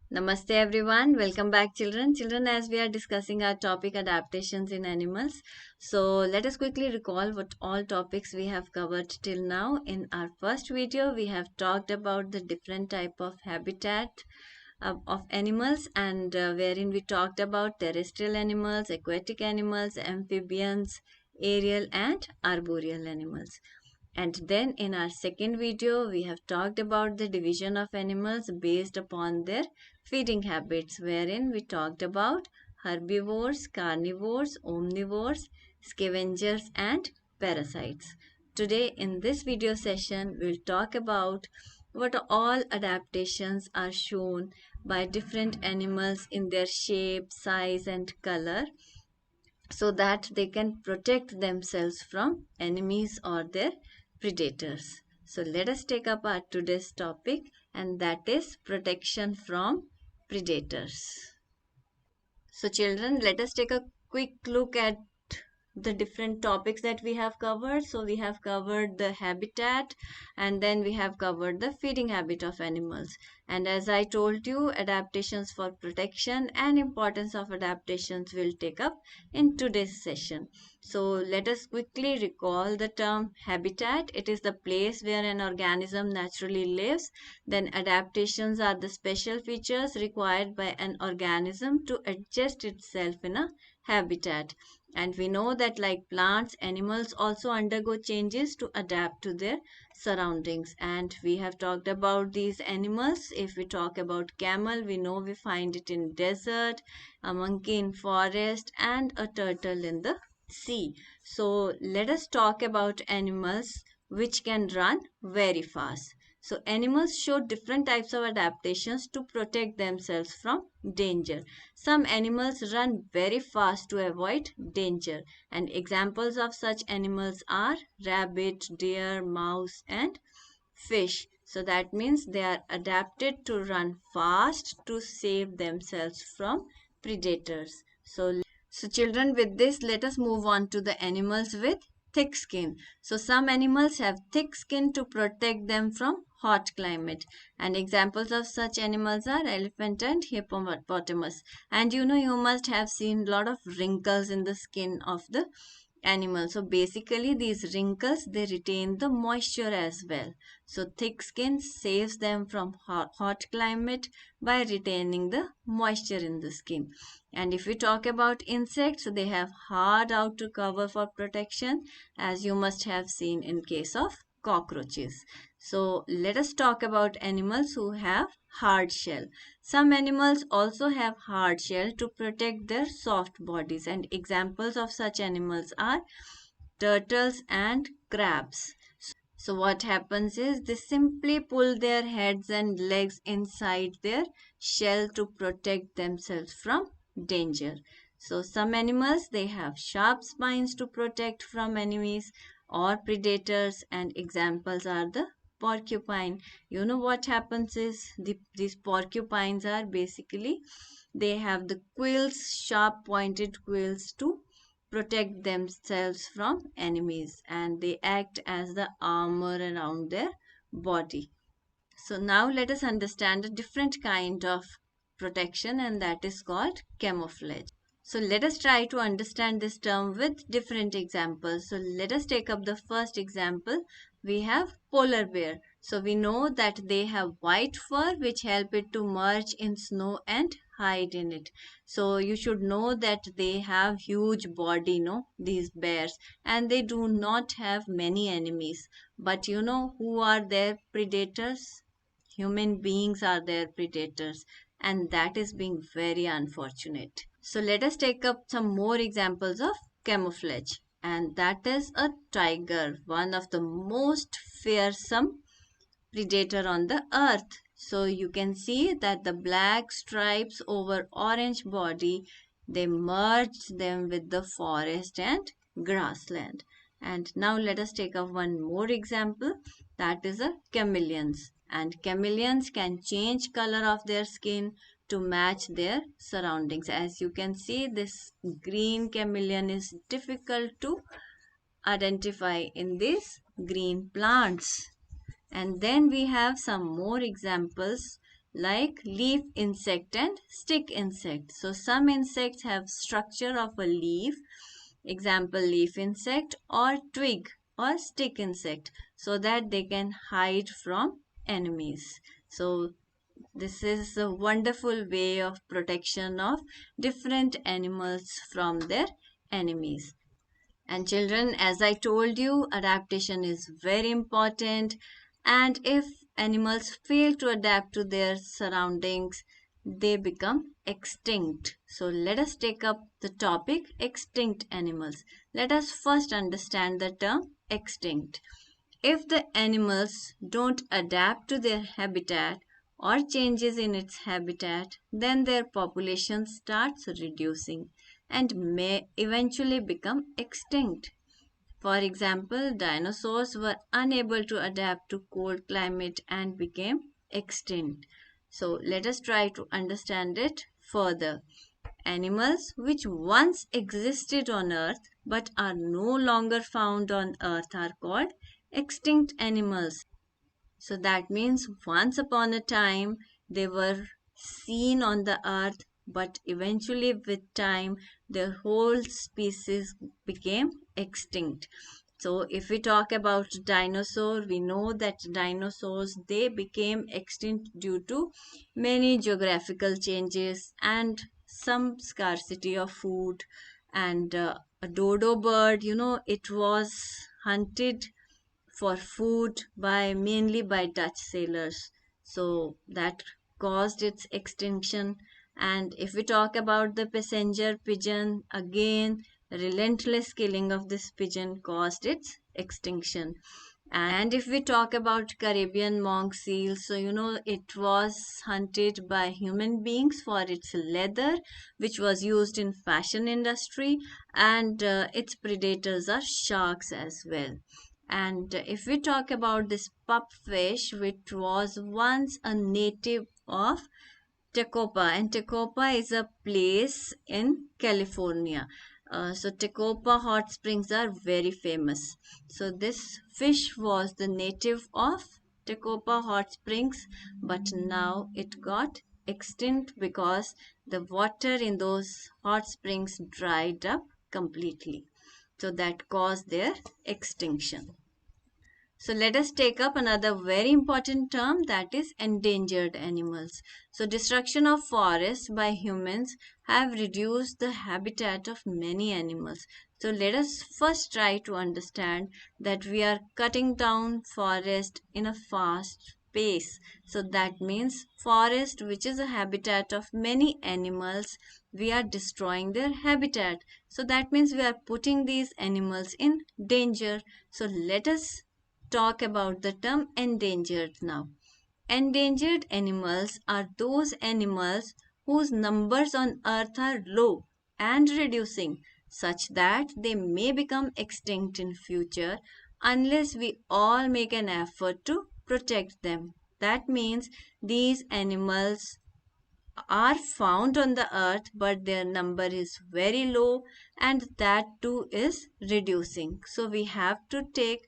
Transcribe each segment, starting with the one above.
Namaste everyone. Welcome back children. Children, as we are discussing our topic adaptations in animals. So let us quickly recall what all topics we have covered till now. In our first video, we have talked about the different type of habitat of animals and wherein we talked about terrestrial animals, aquatic animals, amphibians, aerial and arboreal animals. And then in our second video, we have talked about the division of animals based upon their feeding habits, wherein we talked about herbivores, carnivores, omnivores, scavengers, and parasites. Today, in this video session, we'll talk about what all adaptations are shown by different animals in their shape, size, and color so that they can protect themselves from enemies or their predators. So let us take up our today's topic, and that is protection from predators. So children, let us take a quick look at the different topics that we have covered. So we have covered the habitat and then we have covered the feeding habit of animals. And as I told you, adaptations for protection and importance of adaptations will take up in today's session. So let us quickly recall the term habitat. It is the place where an organism naturally lives. Then adaptations are the special features required by an organism to adjust itself in a habitat. And we know that like plants, animals also undergo changes to adapt to their surroundings. And we have talked about these animals. If we talk about camel, we know we find it in desert, a monkey in forest, and a turtle in the sea. So let us talk about animals which can run very fast. So animals show different types of adaptations to protect themselves from danger. Some animals run very fast to avoid danger, and examples of such animals are rabbit, deer, mouse, and fish. So that means they are adapted to run fast to save themselves from predators. So children, with this, let us move on to the animals with thick skin. So some animals have thick skin to protect them from hot climate. And examples of such animals are elephant and hippopotamus. And you must have seen a lot of wrinkles in the skin of the animal. So basically these wrinkles, they retain the moisture as well. So thick skin saves them from hot climate by retaining the moisture in the skin. And if we talk about insects, they have hard outer cover for protection, as you must have seen in case of cockroaches. So let us talk about animals who have hard shell. Some animals also have hard shell to protect their soft bodies, and examples of such animals are turtles and crabs. So what happens is they simply pull their heads and legs inside their shell to protect themselves from danger. So some animals, they have sharp spines to protect from enemies or predators, and examples are the porcupine. You know what happens is these porcupines are basically, they have the quills, sharp pointed quills to protect themselves from enemies, and they act as the armor around their body. So now let us understand a different kind of protection, and that is called camouflage. So let us try to understand this term with different examples. So let us take up the first example. We have polar bear. So we know that they have white fur which help it to merge in snow and hide in it. So you should know that they have huge body, no, these bears, and they do not have many enemies. But you know who are their predators? Human beings are their predators, and that is being very unfortunate. So let us take up some more examples of camouflage, and that is a tiger, one of the most fearsome predator on the earth. So you can see that the black stripes over orange body, they merged them with the forest and grassland. And now let us take up one more example, that is a chameleons. And chameleons can change color of their skin to match their surroundings. As you can see, this green chameleon is difficult to identify in these green plants. And then we have some more examples like leaf insect and stick insect. So some insects have structure of a leaf, example leaf insect, or twig or stick insect, so that they can hide from enemies. So this is a wonderful way of protection of different animals from their enemies. And children, as I told you, adaptation is very important. And if animals fail to adapt to their surroundings, they become extinct. So let us take up the topic extinct animals. Let us first understand the term extinct. If the animals don't adapt to their habitat or changes in its habitat, then their population starts reducing and may eventually become extinct. For example, dinosaurs were unable to adapt to cold climate and became extinct. So let us try to understand it further. Animals which once existed on Earth but are no longer found on Earth are called extinct animals. So that means once upon a time they were seen on the earth, but eventually with time their whole species became extinct. So if we talk about dinosaur, we know that dinosaurs they became extinct due to many geographical changes and some scarcity of food. And a dodo bird, it was hunted for food by mainly by Dutch sailors. So that caused its extinction. And if we talk about the passenger pigeon, again, relentless killing of this pigeon caused its extinction. And if we talk about Caribbean monk seal, so it was hunted by human beings for its leather, which was used in fashion industry, and its predators are sharks as well. And if we talk about this pupfish, which was once a native of Tecopa, and Tecopa is a place in California. So Tecopa hot springs are very famous. So this fish was the native of Tecopa hot springs, but now it got extinct because the water in those hot springs dried up completely. So that caused their extinction. So let us take up another very important term, that is endangered animals. So destruction of forests by humans have reduced the habitat of many animals. So let us first try to understand that we are cutting down forest in a fast pace. So that means forest, which is a habitat of many animals, we are destroying their habitat. So that means we are putting these animals in danger. So let us talk about the term endangered now. Endangered animals are those animals whose numbers on earth are low and reducing, such that they may become extinct in future unless we all make an effort to protect them. That means these animals are found on the earth, but their number is very low, and that too is reducing. So we have to take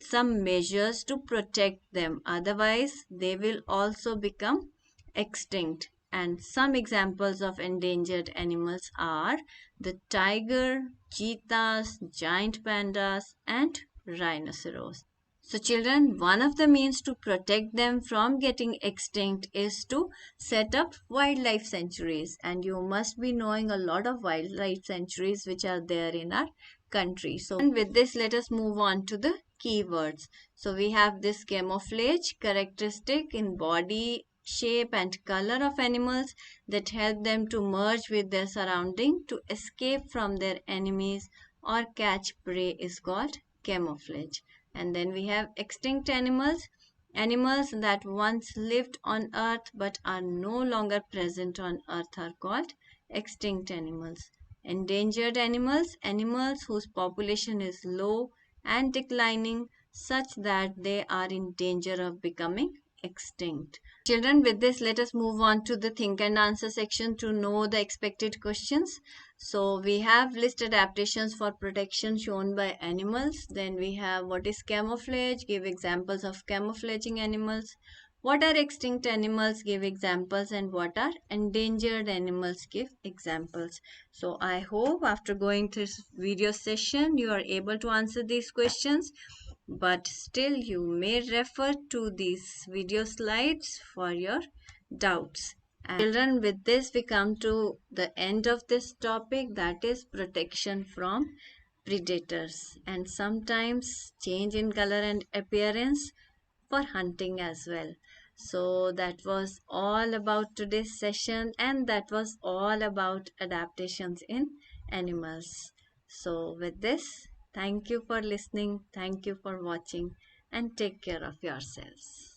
some measures to protect them, otherwise they will also become extinct. And some examples of endangered animals are the tiger, cheetahs, giant pandas, and rhinoceros. So, children, one of the means to protect them from getting extinct is to set up wildlife sanctuaries. And you must be knowing a lot of wildlife sanctuaries which are there in our country. So, and with this, let us move on to the keywords. So, we have this camouflage, characteristic in body, shape, and color of animals that help them to merge with their surrounding to escape from their enemies or catch prey is called camouflage. And then we have extinct animals. Animals that once lived on earth but are no longer present on earth are called extinct animals. Endangered animals, animals whose population is low and declining such that they are in danger of becoming extinct. Children, with this, let us move on to the think and answer section to know the expected questions. So we have list adaptations for protection shown by animals. Then we have what is camouflage, give examples of camouflaging animals. What are extinct animals? Give examples. And what are endangered animals? Give examples. So I hope after going through this video session, you are able to answer these questions. But still, you may refer to these video slides for your doubts. And children, with this, we come to the end of this topic, that is protection from predators, and sometimes change in color and appearance for hunting as well. So that was all about today's session, and that was all about adaptations in animals. So, with this, thank you for listening, thank you for watching, and take care of yourselves.